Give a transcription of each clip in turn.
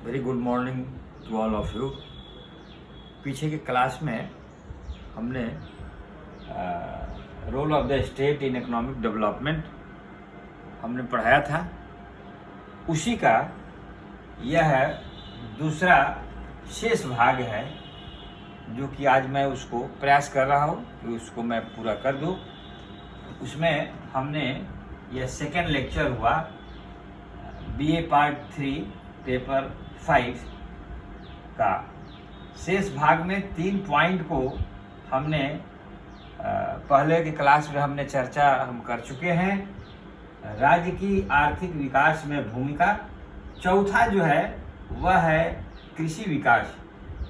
Very good morning to all of you. पीछे के class में हमने role of the state in economic development हमने पढ़ाया था। उसी का यह दूसरा शेष भाग है जो कि आज मैं उसको प्रयास कर रहा हूँ कि उसको मैं पूरा कर दूँ। उसमें हमने यह सेकेंड लेक्चर हुआ BA पार्ट 3 पेपर 5 का शेष भाग में 3 पॉइंट को हमने पहले के क्लास में हमने चर्चा हम कर चुके हैं। राज्य की आर्थिक विकास में भूमिका, चौथा जो है वह है कृषि विकास।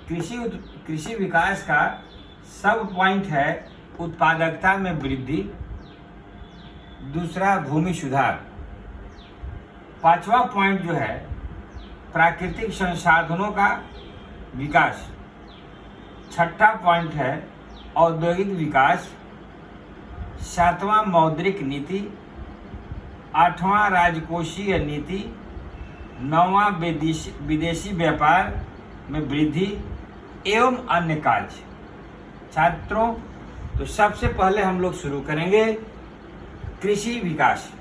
कृषि विकास का सब पॉइंट है उत्पादकता में वृद्धि, दूसरा भूमि सुधार, पांचवा पॉइंट जो है प्राकृतिक संसाधनों का विकास, छठा पॉइंट है औद्योगिक विकास, सातवां मौद्रिक नीति, आठवां राजकोषीय नीति, नौवां विदेशी व्यापार में वृद्धि एवं अन्य कार्य। छात्रों, तो सबसे पहले हम लोग शुरू करेंगे कृषि विकास।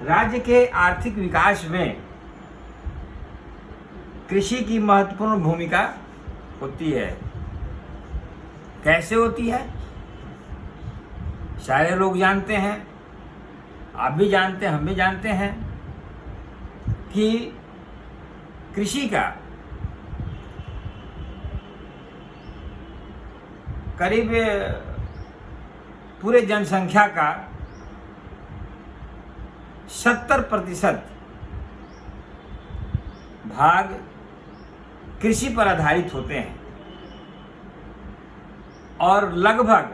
राज्य के आर्थिक विकास में कृषि की महत्वपूर्ण भूमिका होती है। कैसे होती है? सारे लोग जानते हैं, आप भी जानते हैं, हम भी जानते हैं कि कृषि का करीब पूरे जनसंख्या का 70% भाग कृषि पर आधारित होते हैं और लगभग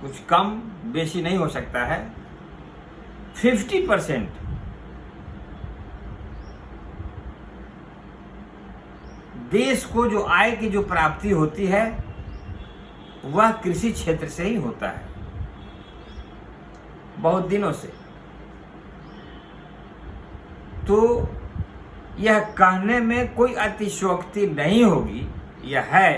कुछ कम बेशी नहीं हो सकता है 50% देश को जो आय की जो प्राप्ति होती है वह कृषि क्षेत्र से ही होता है बहुत दिनों से। तो यह कहने में कोई अतिशयोक्ति नहीं होगी, यह है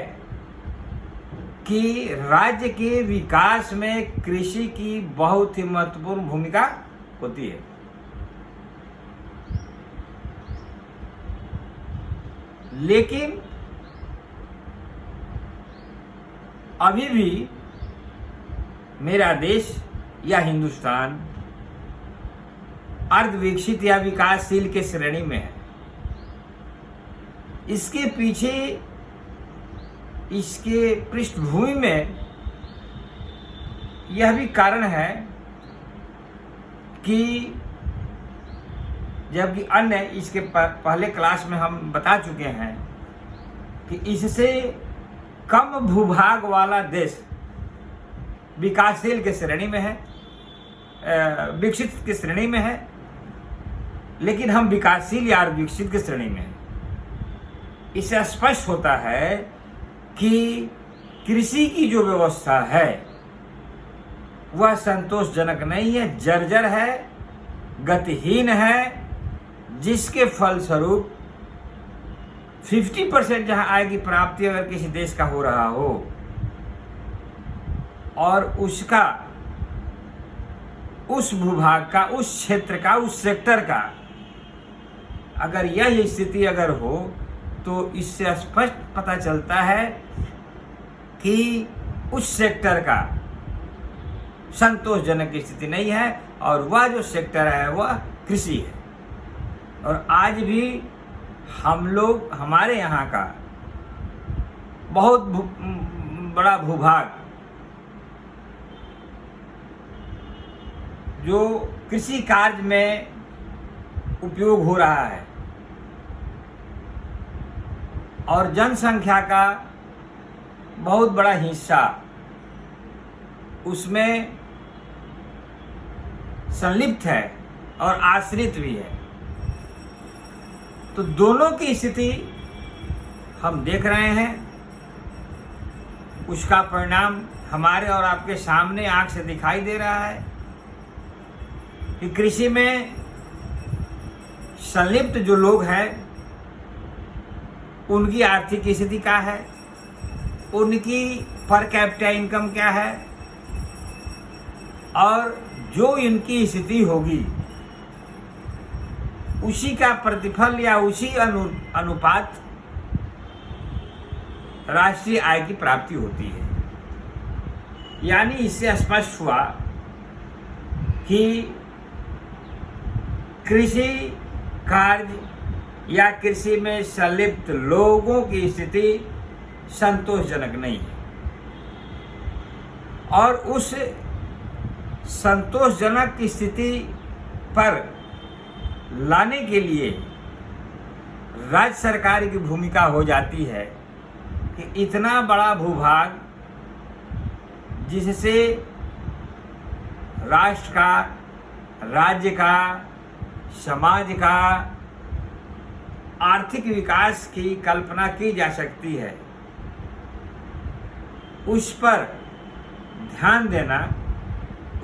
कि राज्य के विकास में कृषि की बहुत ही महत्वपूर्ण भूमिका होती है। लेकिन अभी भी मेरा देश या हिंदुस्तान अर्धविकसित या विकासशील के श्रेणी में है। इसके पीछे, इसके पृष्ठभूमि में यह भी कारण है कि जबकि अन्य इसके पहले क्लास में हम बता चुके हैं कि इससे कम भूभाग वाला देश विकासशील के श्रेणी में है, विकसित की श्रेणी में है, लेकिन हम विकासशील या विकसित की श्रेणी में हैं। इससे स्पष्ट होता है कि कृषि की जो व्यवस्था है वह संतोषजनक नहीं है, जर्जर है, गतिहीन है, जिसके फलस्वरूप 50% जहां आय की प्राप्ति अगर किसी देश का हो रहा हो और उसका, उस भूभाग का, उस क्षेत्र का, उस सेक्टर का अगर यह स्थिति अगर हो तो इससे स्पष्ट पता चलता है कि उस सेक्टर का संतोषजनक स्थिति नहीं है और वह जो सेक्टर है वह कृषि है। और आज भी हम लोग, हमारे यहाँ का बहुत बड़ा भूभाग जो कृषि कार्य में उपयोग हो रहा है और जनसंख्या का बहुत बड़ा हिस्सा उसमें संलिप्त है और आश्रित भी है। तो दोनों की स्थिति हम देख रहे हैं, उसका परिणाम हमारे और आपके सामने आंख से दिखाई दे रहा है कि कृषि में संलिप्त जो लोग हैं उनकी आर्थिक स्थिति क्या है, उनकी पर कैपिटा इनकम क्या है, और जो इनकी स्थिति होगी उसी का प्रतिफल या उसी अनुपात राष्ट्रीय आय की प्राप्ति होती है। यानी इससे स्पष्ट हुआ कि कृषि कार्य या कृषि में संलिप्त लोगों की स्थिति संतोषजनक नहीं है, और उस संतोषजनक स्थिति पर लाने के लिए राज्य सरकार की भूमिका हो जाती है कि इतना बड़ा भूभाग जिससे राष्ट्र का, राज्य का, समाज का आर्थिक विकास की कल्पना की जा सकती है, उस पर ध्यान देना,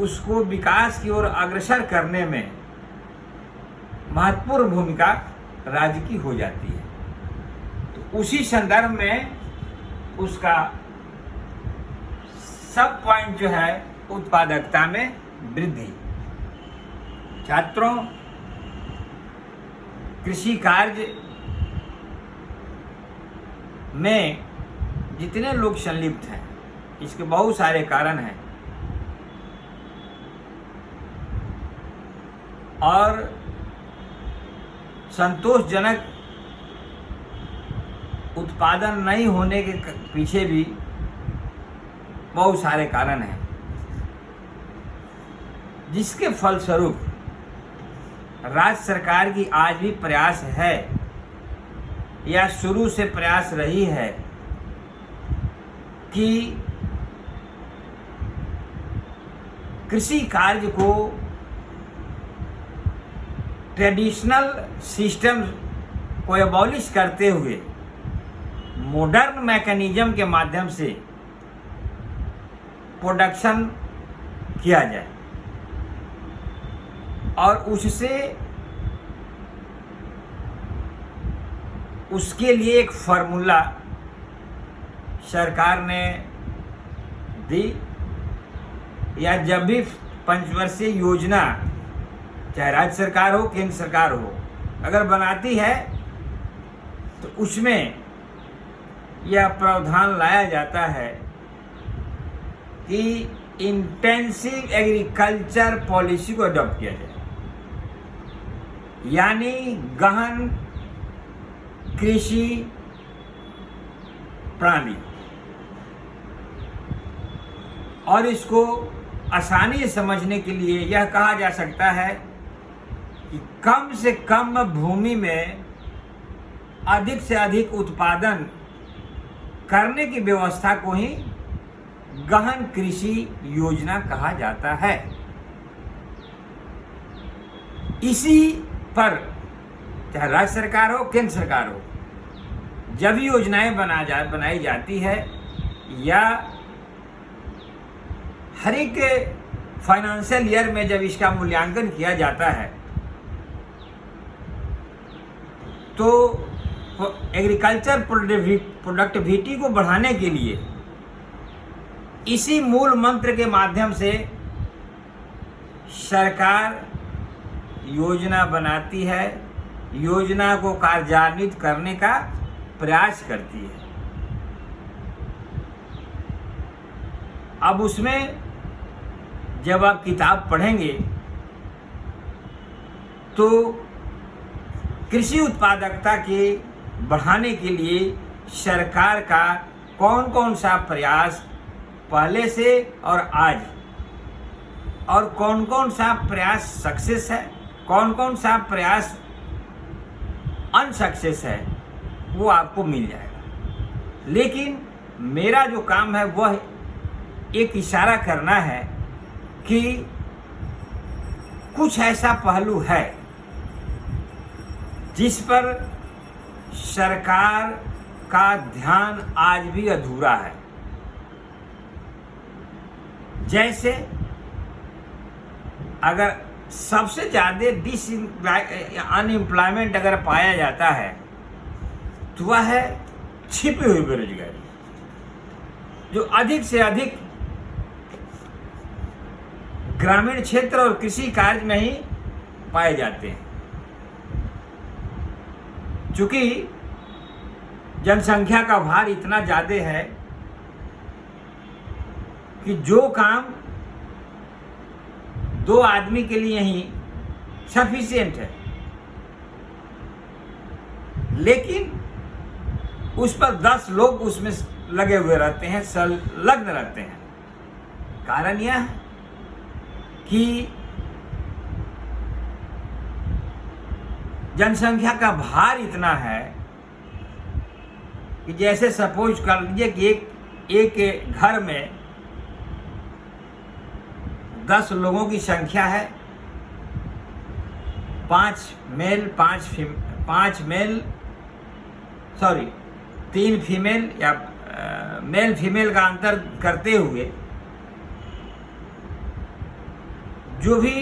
उसको विकास की ओर अग्रसर करने में महत्वपूर्ण भूमिका राज्य की हो जाती है। तो उसी संदर्भ में उसका सब पॉइंट जो है उत्पादकता में वृद्धि। छात्रों, कृषि कार्य में जितने लोग संलिप्त हैं, इसके बहुत सारे कारण हैं, और संतोषजनक उत्पादन नहीं होने के पीछे भी बहुत सारे कारण हैं, जिसके फलस्वरूप राज्य सरकार की आज भी प्रयास है या शुरू से प्रयास रही है कि कृषि कार्य को ट्रेडिशनल सिस्टम को एबॉलिश करते हुए मॉडर्न मैकेनिज्म के माध्यम से प्रोडक्शन किया जाए, और उसके लिए एक फार्मूला सरकार ने दी, या जब भी पंचवर्षीय योजना चाहे राज्य सरकार हो, केंद्र सरकार हो, अगर बनाती है तो उसमें यह प्रावधान लाया जाता है कि इंटेंसिव एग्रीकल्चर पॉलिसी को अडॉप्ट किया जाए, यानी गहन कृषि प्रणाली। और इसको आसानी से समझने के लिए यह कहा जा सकता है कि कम से कम भूमि में अधिक से अधिक उत्पादन करने की व्यवस्था को ही गहन कृषि योजना कहा जाता है। इसी पर चाहे राज्य सरकार हो, केंद्र सरकार हो, जब योजनाएं बनाई जाती है या हर एक फाइनेंशियल ईयर में जब इसका मूल्यांकन किया जाता है, तो एग्रीकल्चर प्रोडक्टिविटी को बढ़ाने के लिए इसी मूल मंत्र के माध्यम से सरकार योजना बनाती है, योजना को कार्यान्वित करने का प्रयास करती है। अब उसमें जब आप किताब पढ़ेंगे तो कृषि उत्पादकता के बढ़ाने के लिए सरकार का कौन कौन सा प्रयास पहले से और आज, और कौन कौन सा प्रयास सक्सेस है, कौन कौन सा प्रयास अनसक्सेस है, वो आपको मिल जाएगा। लेकिन मेरा जो काम है वह एक इशारा करना है कि कुछ ऐसा पहलू है जिस पर सरकार का ध्यान आज भी अधूरा है। जैसे अगर सबसे ज़्यादा अनएम्प्लॉयमेंट अगर पाया जाता है तो वह है छिपी हुई बेरोजगारी, जो अधिक से अधिक ग्रामीण क्षेत्र और कृषि कार्य में ही पाए जाते हैं। चूंकि जनसंख्या का भार इतना ज्यादा है कि जो काम 2 आदमी के लिए ही सफिशिएंट है, लेकिन उस पर 10 लोग उसमें लगे हुए रहते हैं, संलग्न रहते हैं। कारण यह है कि जनसंख्या का भार इतना है कि जैसे सपोज कर लीजिए कि एक घर में 10 लोगों की संख्या है, 3 फीमेल या मेल फीमेल का अंतर करते हुए जो भी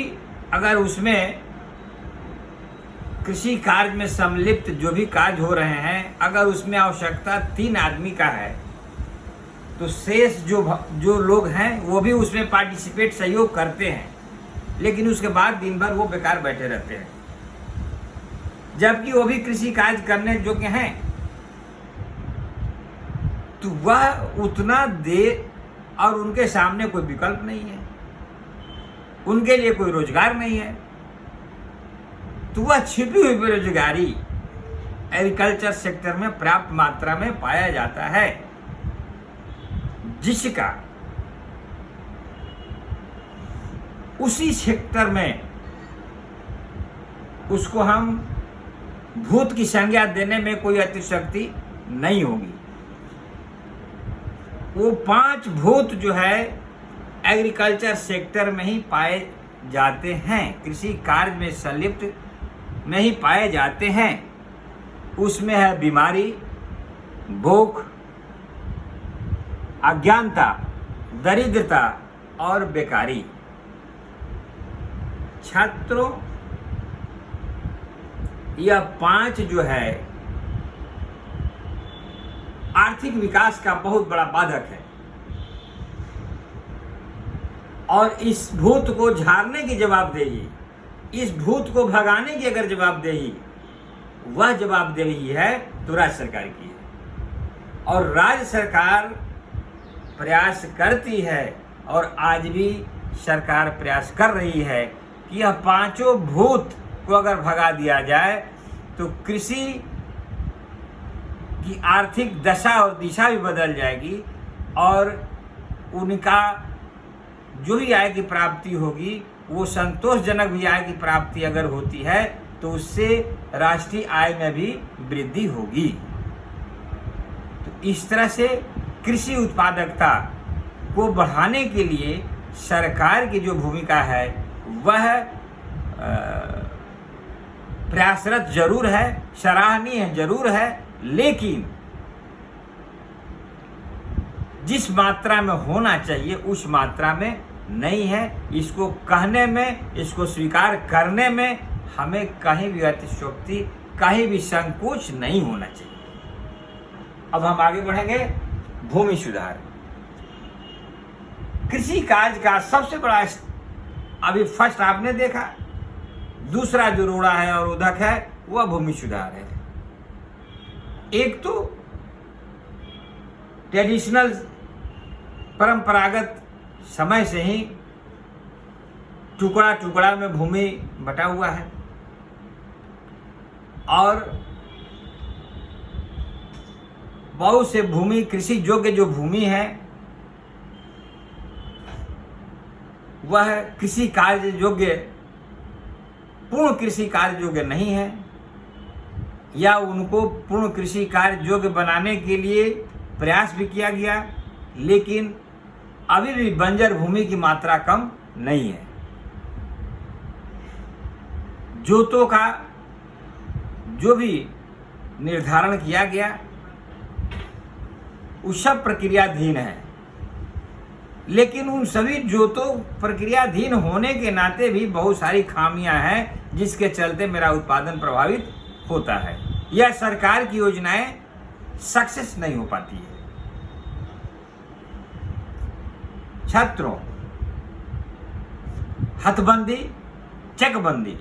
अगर उसमें कृषि कार्य में सम्मिलित जो भी कार्य हो रहे हैं, अगर उसमें आवश्यकता 3 आदमी का है तो शेष जो लोग हैं वो भी उसमें पार्टिसिपेट सहयोग करते हैं, लेकिन उसके बाद दिन भर वो बेकार बैठे रहते हैं, जबकि वो भी कृषि कार्य करने योग्य हैं। तो वह उतना दे और उनके सामने कोई विकल्प नहीं है, उनके लिए कोई रोजगार नहीं है। तो वह छिपी हुई बेरोजगारी एग्रीकल्चर सेक्टर में पर्याप्त मात्रा में पाया जाता है, जिसका उसी सेक्टर में उसको हम भूत की संज्ञा देने में कोई अतिशक्ति नहीं होगी। वो 5 भूत जो है एग्रीकल्चर सेक्टर में ही पाए जाते हैं, कृषि कार्य में संलिप्त में ही पाए जाते हैं। उसमें है बीमारी, भूख, अज्ञानता, दरिद्रता और बेकारी। छात्रों, यह 5 जो है आर्थिक विकास का बहुत बड़ा बाधक है, और इस भूत को झाड़ने की जवाबदेही, इस भूत को भगाने की अगर जवाबदेही, वह जवाबदेही है तो राज्य सरकार की है। और राज्य सरकार प्रयास करती है और आज भी सरकार प्रयास कर रही है कि यह 5 भूत को अगर भगा दिया जाए तो कृषि की आर्थिक दशा और दिशा भी बदल जाएगी, और उनका जो भी आय की प्राप्ति होगी वो संतोषजनक भी आय की प्राप्ति अगर होती है तो उससे राष्ट्रीय आय में भी वृद्धि होगी। तो इस तरह से कृषि उत्पादकता को बढ़ाने के लिए सरकार की जो भूमिका है वह प्रयासरत जरूर है, सराहनीय जरूर है, लेकिन जिस मात्रा में होना चाहिए उस मात्रा में नहीं है। इसको कहने में, इसको स्वीकार करने में हमें कहीं भी अतिशयोक्ति, कहीं भी संकोच नहीं होना चाहिए। अब हम आगे बढ़ेंगे। भूमि सुधार कृषि कार्य का सबसे बड़ा, अभी फर्स्ट आपने देखा, दूसरा जो रोड़ा है और उदक है वह भूमि सुधार है। एक तो ट्रेडिशनल परंपरागत समय से ही टुकड़ा टुकड़ा में भूमि बटा हुआ है, और बहुत से भूमि कृषि योग्य जो भूमि है वह कृषि कार्य योग्य, पूर्ण कृषि कार्य योग्य नहीं है, या उनको पूर्ण कृषि कार्य योग्य बनाने के लिए प्रयास भी किया गया, लेकिन अभी भी बंजर भूमि की मात्रा कम नहीं है। जोतों का जो भी निर्धारण किया गया वो सब प्रक्रियाधीन है, लेकिन उन सभी जोतों प्रक्रियाधीन होने के नाते भी बहुत सारी खामियां हैं जिसके चलते मेरा उत्पादन प्रभावित होता है। यह सरकार की योजनाएं सक्सेस नहीं हो पाती है। छात्रों, हथबंदी, चकबंदी,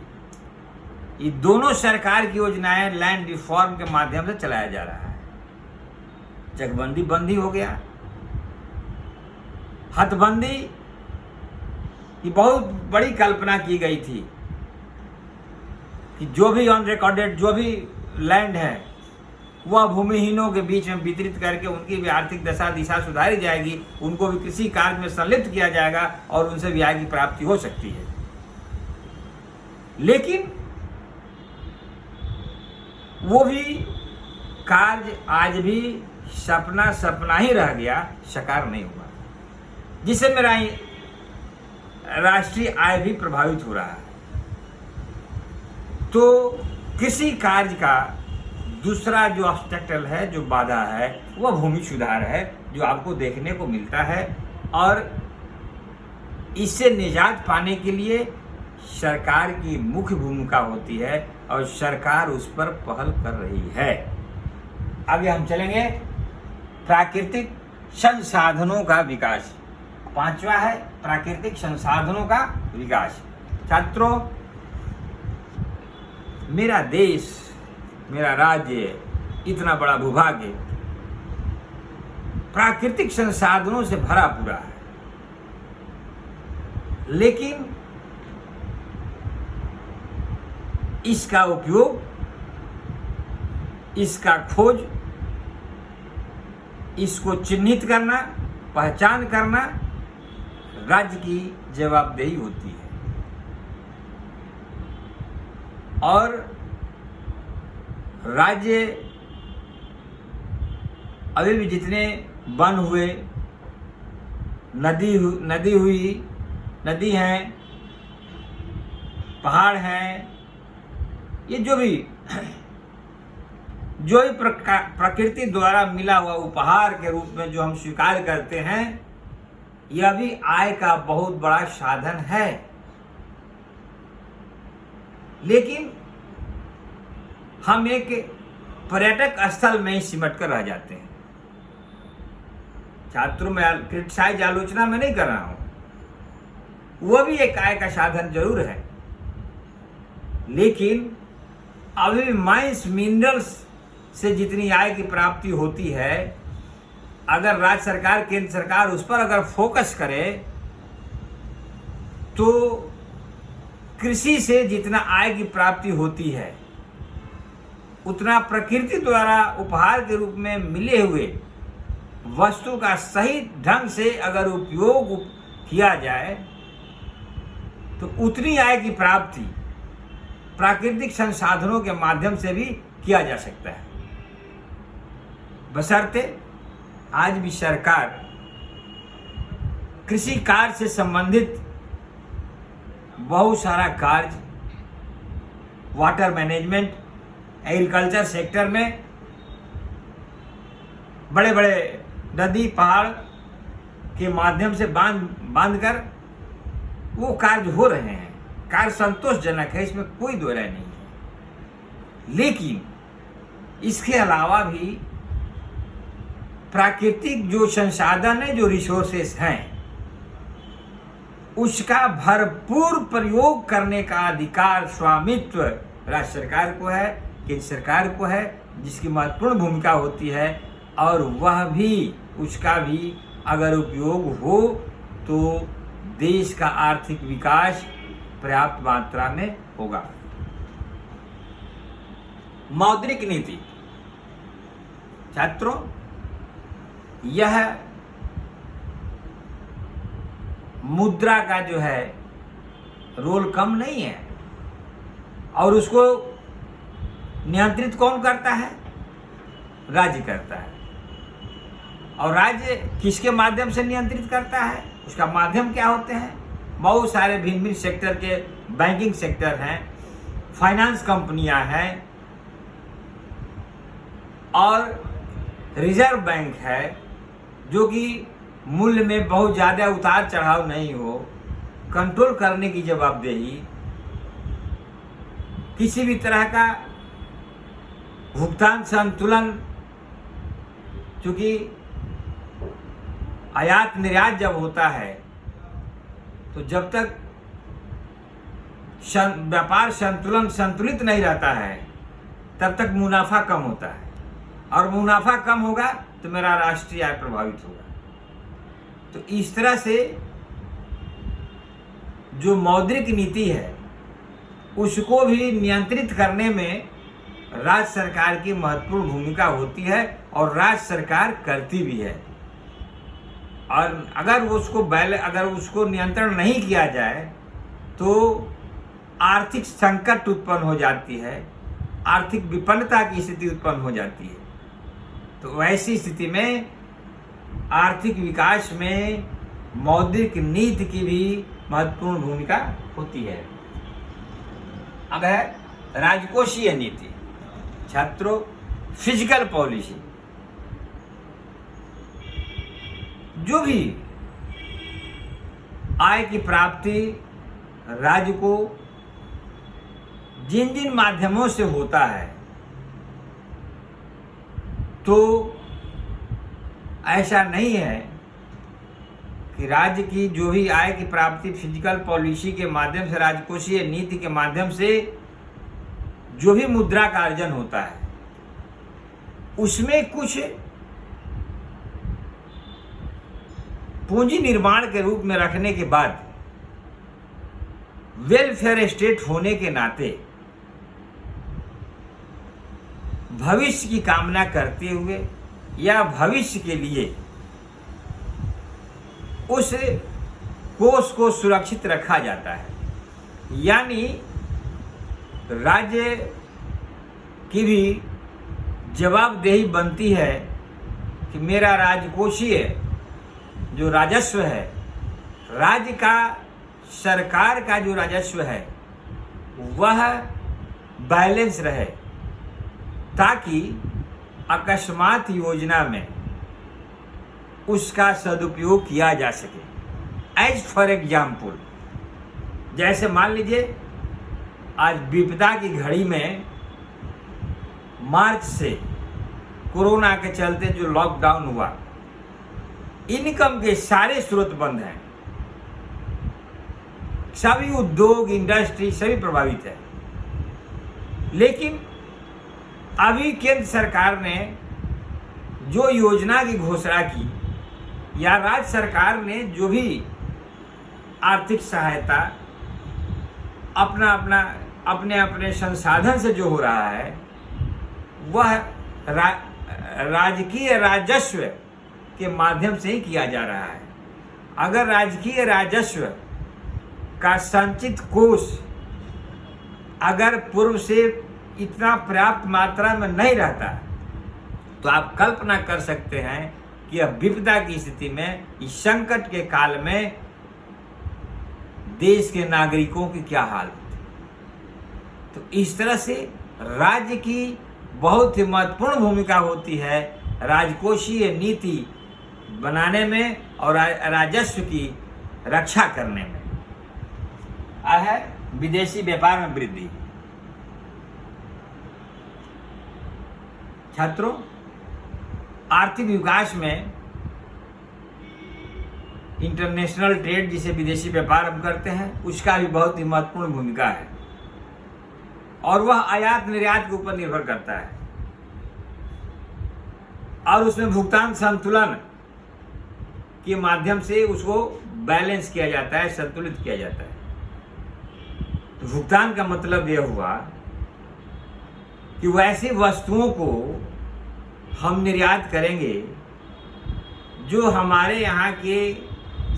ये दोनों सरकार की योजनाएं लैंड रिफॉर्म के माध्यम से चलाया जा रहा है। चकबंदी बंदी हो गया, हथबंदी की बहुत बड़ी कल्पना की गई थी कि जो भी ऑन रिकॉर्डेड जो भी लैंड है वह भूमिहीनों के बीच में वितरित करके उनकी भी आर्थिक दिशा सुधारी जाएगी, उनको भी कृषि कार्य में संलिप्त किया जाएगा और उनसे भी आय की प्राप्ति हो सकती है। लेकिन वो भी कार्य आज भी सपना ही रह गया, साकार नहीं हुआ, जिससे मेरा राष्ट्रीय आय भी प्रभावित हो रहा है। तो कृषि कार्य का दूसरा जो ऑब्स्टेकल है, जो बाधा है, वह भूमि सुधार है, जो आपको देखने को मिलता है। और इससे निजात पाने के लिए सरकार की मुख्य भूमिका होती है और सरकार उस पर पहल कर रही है। आगे हम चलेंगे, प्राकृतिक संसाधनों का विकास। पांचवा है प्राकृतिक संसाधनों का विकास। छात्रों, मेरा देश, मेरा राज्य, इतना बड़ा भूभाग प्राकृतिक संसाधनों से भरा पूरा है, लेकिन इसका उपयोग, इसका खोज, इसको चिन्हित करना, पहचान करना राज्य की जवाबदेही होती है। और राज्य अभी भी जितने वन हुए, नदी हैं, पहाड़ हैं, ये जो भी प्रकृति द्वारा मिला हुआ उपहार के रूप में जो हम स्वीकार करते हैं, यह भी आय का बहुत बड़ा साधन है। लेकिन हम एक पर्यटक स्थल में ही सिमट कर रह जाते हैं। छात्रों में क्रिटिसाइज, आलोचना में नहीं कर रहा हूं, वह भी एक आय का साधन जरूर है, लेकिन अभी माइंस मिनरल्स से जितनी आय की प्राप्ति होती है, अगर राज्य सरकार, केंद्र सरकार उस पर अगर फोकस करे तो कृषि से जितना आय की प्राप्ति होती है, उतना प्रकृति द्वारा उपहार के रूप में मिले हुए वस्तु का सही ढंग से अगर उपयोग किया जाए तो उतनी आय की प्राप्ति प्राकृतिक संसाधनों के माध्यम से भी किया जा सकता है। बशर्ते आज भी सरकार कृषि कार्य से संबंधित बहुत सारा कार्य, वाटर मैनेजमेंट, एग्रीकल्चर सेक्टर में बड़े बड़े नदी पहाड़ के माध्यम से बांध कर वो कार्य हो रहे हैं। कार्य संतोषजनक है, इसमें कोई दो राय नहीं है, लेकिन इसके अलावा भी प्राकृतिक जो संसाधन है, जो रिसोर्सेस हैं, उसका भरपूर प्रयोग करने का अधिकार, स्वामित्व राज्य सरकार को है, केंद्र सरकार को है, जिसकी महत्वपूर्ण भूमिका होती है। और वह भी, उसका भी अगर उपयोग हो तो देश का आर्थिक विकास पर्याप्त मात्रा में होगा। मौद्रिक नीति। छात्रों, यह मुद्रा का जो है रोल कम नहीं है, और उसको नियंत्रित कौन करता है? राज्य करता है। और राज्य किसके माध्यम से नियंत्रित करता है? उसका माध्यम क्या होते हैं? बहुत सारे भिन्न भिन्न सेक्टर के, बैंकिंग सेक्टर हैं, फाइनेंस कंपनियां हैं, और रिजर्व बैंक है, जो कि मूल्य में बहुत ज़्यादा उतार चढ़ाव नहीं हो, कंट्रोल करने की जवाबदेही, किसी भी तरह का भुगतान संतुलन क्योंकि आयात निर्यात जब होता है तो जब तक व्यापार संतुलित नहीं रहता है तब तक मुनाफा कम होता है, और मुनाफा कम होगा तो मेरा राष्ट्रीय आय प्रभावित होगा। तो इस तरह से जो मौद्रिक नीति है उसको भी नियंत्रित करने में राज्य सरकार की महत्वपूर्ण भूमिका होती है, और राज्य सरकार करती भी है। और अगर उसको नियंत्रण नहीं किया जाए तो आर्थिक संकट उत्पन्न हो जाती है, आर्थिक विपन्नता की स्थिति उत्पन्न हो जाती है। तो ऐसी स्थिति में आर्थिक विकास में मौद्रिक नीति की भी महत्वपूर्ण भूमिका होती है। अब है राजकोषीय नीति। छात्रों, फिजिकल पॉलिसी, जो भी आय की प्राप्ति राज्य को जिन जिन माध्यमों से होता है, तो ऐसा नहीं है कि राज्य की जो भी आय की प्राप्ति फिजिकल पॉलिसी के माध्यम से, राजकोषीय नीति के माध्यम से जो भी मुद्रा का अर्जन होता है उसमें कुछ पूंजी निर्माण के रूप में रखने के बाद वेलफेयर स्टेट होने के नाते भविष्य की कामना करते हुए या भविष्य के लिए उस कोष को सुरक्षित रखा जाता है। यानी राज्य की भी जवाबदेही बनती है कि मेरा राजकोषीय जो राजस्व है, राज्य का, सरकार का जो राजस्व है वह बैलेंस रहे, ताकि अकस्मात योजना में उसका सदुपयोग किया जा सके। एज फॉर एग्जाम्पल, जैसे मान लीजिए आज विपदा की घड़ी में मार्च से कोरोना के चलते जो लॉकडाउन हुआ, इनकम के सारे स्रोत बंद हैं, सभी उद्योग, इंडस्ट्री सभी प्रभावित है। लेकिन अभी केंद्र सरकार ने जो योजना की घोषणा की या राज्य सरकार ने जो भी आर्थिक सहायता अपने अपने संसाधन से जो हो रहा है वह राजकीय राजस्व के माध्यम से ही किया जा रहा है। अगर राजकीय राजस्व का संचित कोष अगर पूर्व से इतना पर्याप्त मात्रा में नहीं रहता तो आप कल्पना कर सकते हैं कि अब विपदा की स्थिति में, इस संकट के काल में देश के नागरिकों की क्या हाल होती। तो इस तरह से राज्य की बहुत ही महत्वपूर्ण भूमिका होती है राजकोषीय नीति बनाने में और राजस्व की रक्षा करने में। है विदेशी व्यापार में वृद्धि। छात्रों, आर्थिक विकास में इंटरनेशनल ट्रेड, जिसे विदेशी व्यापार हम करते हैं, उसका भी बहुत ही महत्वपूर्ण भूमिका है, और वह आयात निर्यात के ऊपर निर्भर करता है, और उसमें भुगतान संतुलन के माध्यम से उसको बैलेंस किया जाता है, संतुलित किया जाता है। तो भुगतान का मतलब यह हुआ कि वैसी वस्तुओं को हम निर्यात करेंगे जो हमारे यहाँ के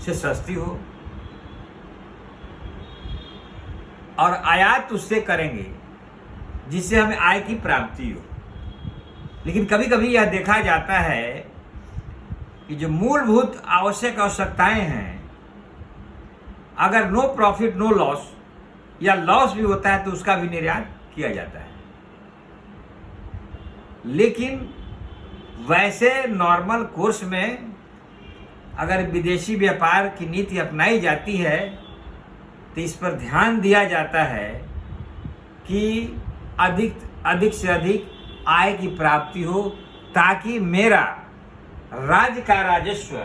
से सस्ती हो, और आयात उससे करेंगे जिससे हमें आय की प्राप्ति हो। लेकिन कभी कभी यह देखा जाता है कि जो मूलभूत आवश्यक आवश्यकताएं हैं, अगर नो प्रॉफिट नो लॉस या लॉस भी होता है तो उसका भी निर्यात किया जाता है। लेकिन वैसे नॉर्मल कोर्स में अगर विदेशी व्यापार की नीति अपनाई जाती है तो इस पर ध्यान दिया जाता है कि अधिक से अधिक आय की प्राप्ति हो, ताकि मेरा राज्य का राजस्व,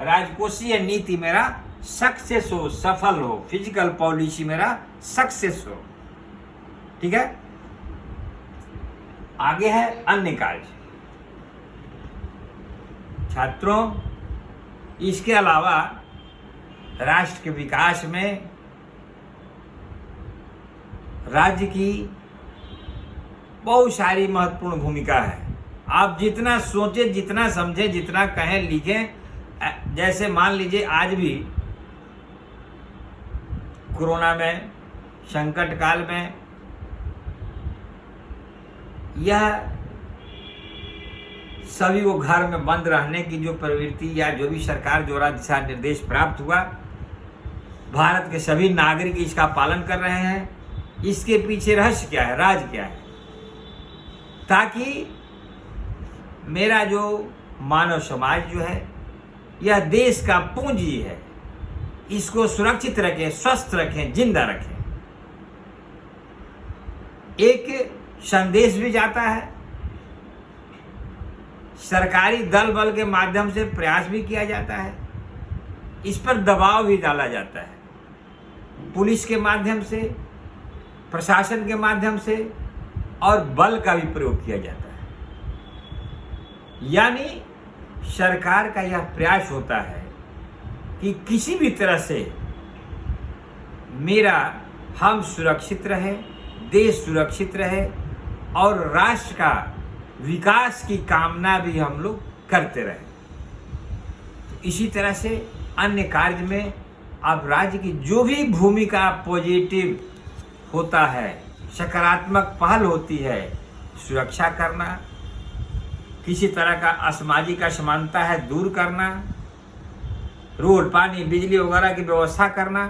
राजकोषीय नीति मेरा सक्सेस हो, सफल हो, फिजिकल पॉलिसी मेरा सक्सेस हो। ठीक है। आगे है अन्य कार्य। छात्रों, इसके अलावा राष्ट्र के विकास में राज्य की बहुत सारी महत्वपूर्ण भूमिका है। आप जितना सोचे, जितना समझे, जितना कहें, लिखें। जैसे मान लीजिए आज भी कोरोना में, संकट काल में, यह सभी को घर में बंद रहने की जो प्रवृत्ति या जो भी सरकार द्वारा दिशा निर्देश प्राप्त हुआ, भारत के सभी नागरिक इसका पालन कर रहे हैं। इसके पीछे रहस्य क्या है, राज क्या है? ताकि मेरा जो मानव समाज जो है, यह देश का पूंजी है, इसको सुरक्षित रखें, स्वस्थ रखें, जिंदा रखें। एक संदेश भी जाता है, सरकारी दल बल के माध्यम से प्रयास भी किया जाता है, इस पर दबाव भी डाला जाता है, पुलिस के माध्यम से, प्रशासन के माध्यम से, और बल का भी प्रयोग किया जाता है। यानी सरकार का यह प्रयास होता है कि किसी भी तरह से हम सुरक्षित रहे, देश सुरक्षित रहे, और राष्ट्र का विकास की कामना भी हम लोग करते रहे। तो इसी तरह से अन्य कार्य में अब राज्य की जो भी भूमिका पॉजिटिव होता है, सकारात्मक पहल होती है, सुरक्षा करना, किसी तरह का असामाजिक असमानता है दूर करना, रोड, पानी, बिजली वगैरह की व्यवस्था करना,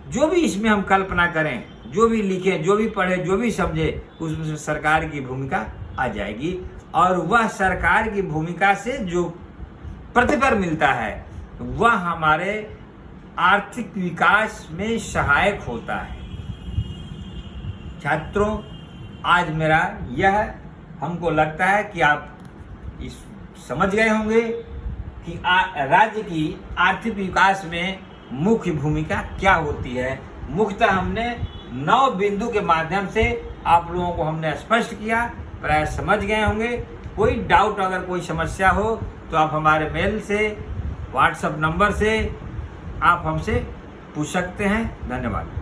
जो भी इसमें हम कल्पना करें, जो भी लिखें, जो भी पढ़े, जो भी समझे, उसमें सरकार की भूमिका आ जाएगी। और वह सरकार की भूमिका से जो प्रतिफल मिलता है, वह हमारे आर्थिक विकास में सहायक होता है। छात्रों, आज मेरा यह हमको लगता है कि आप समझ गए होंगे कि राज्य की आर्थिक विकास में मुख्य भूमिका क्या होती है। मुख्यतः हमने 9 बिंदु के माध्यम से आप लोगों को हमने स्पष्ट किया, प्राय समझ गए होंगे। कोई डाउट, अगर कोई समस्या हो तो आप हमारे मेल से, व्हाट्सएप नंबर से आप हमसे पूछ सकते हैं। धन्यवाद।